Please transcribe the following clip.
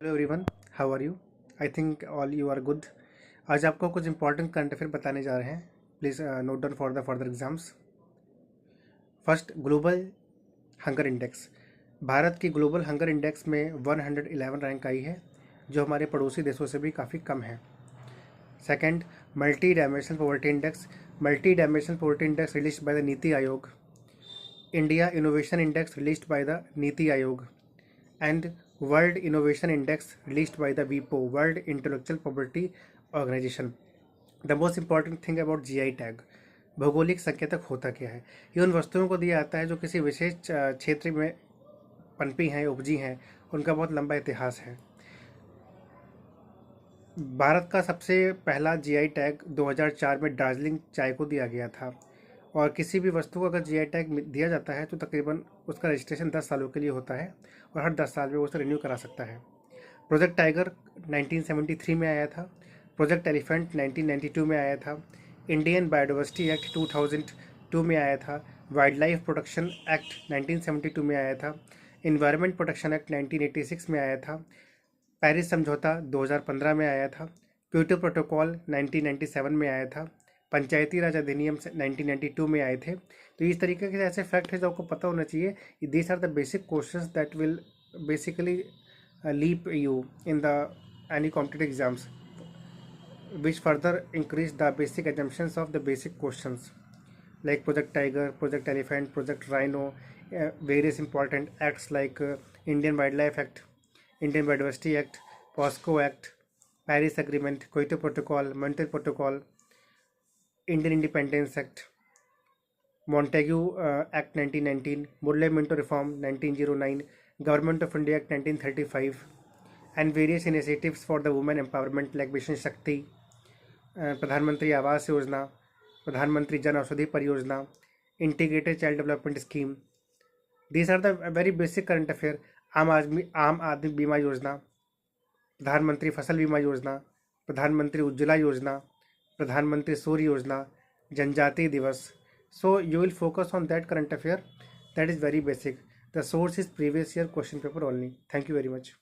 Hello everyone, how are you? I think all you are good. आज आपको कुछ important current affair बताने जा रहे हैं। Please note down for the further exams. First, global hunger index. Bharat की global hunger index में 111 rank आई है, जो हमारे पड़ोसी देशों से भी काफ़ी कम है। Second, multi dimensional poverty index. Multi dimensional poverty index released by the NITI Aayog. India innovation index released by the NITI Aayog and World Innovation Index released by the WIPO, World Intellectual Property Organization. The most important thing about GI tag, भौगोलिक संकेतक होता क्या है? ये उन वस्तुओं को दिया जाता है जो किसी विशेष क्षेत्र में पनपी हैं, उपजी हैं, उनका बहुत लंबा इतिहास है। भारत का सबसे पहला जीआई टैग 2004 में दार्जिलिंग चाय को दिया गया था। और किसी भी वस्तु को अगर जीआई टैग दिया जाता है तो तकरीबन उसका रजिस्ट्रेशन 10 सालों के लिए होता है और हर 10 साल में वो उसे रिन्यू करा सकता है। प्रोजेक्ट टाइगर 1973 में आया था। प्रोजेक्ट एलिफेंट 1992 में आया था। इंडियन बायोडाइवर्सिटी एक्ट 2002 में आया था। वाइल्ड लाइफ प्रोटेक्शन एक्ट 1972 में आया था। इन्वायरमेंट प्रोटेक्शन एक्ट 1986 में आया था। पेरिस समझौता 2015 में आया था। क्योटो प्रोटोकॉल 1997 में आया था। पंचायती राज अधिनियम 1992 में आए थे। तो इस तरीके के ऐसे फैक्ट है जो आपको पता होना चाहिए। This are the basic questions that will basically leap you in the any competitive exams which further increase the basic assumptions of the basic questions like Project Tiger, Project Elephant, Project Rhino, various important acts like Indian Wildlife Act, Indian Biodiversity Act, POSCO Act, Paris Agreement, Kyoto Protocol, Montreal Protocol, Indian Independence Act, Montague Act 1919, Murray Minto Reform 1909, Government of India Act 1935, and various initiatives for the women empowerment like Mission Shakti, प्रधानमंत्री आवास योजना, प्रधानमंत्री जन औषधि परियोजना, integrated child development scheme. These are the very basic current affair. आम आदमी बीमा योजना, प्रधानमंत्री फसल बीमा योजना, प्रधानमंत्री उज्ज्वला योजना, प्रधानमंत्री सूर्य योजना, जनजातीय दिवस। So you will focus on that current affair that is very basic. The source is previous year question paper only. Thank you very much.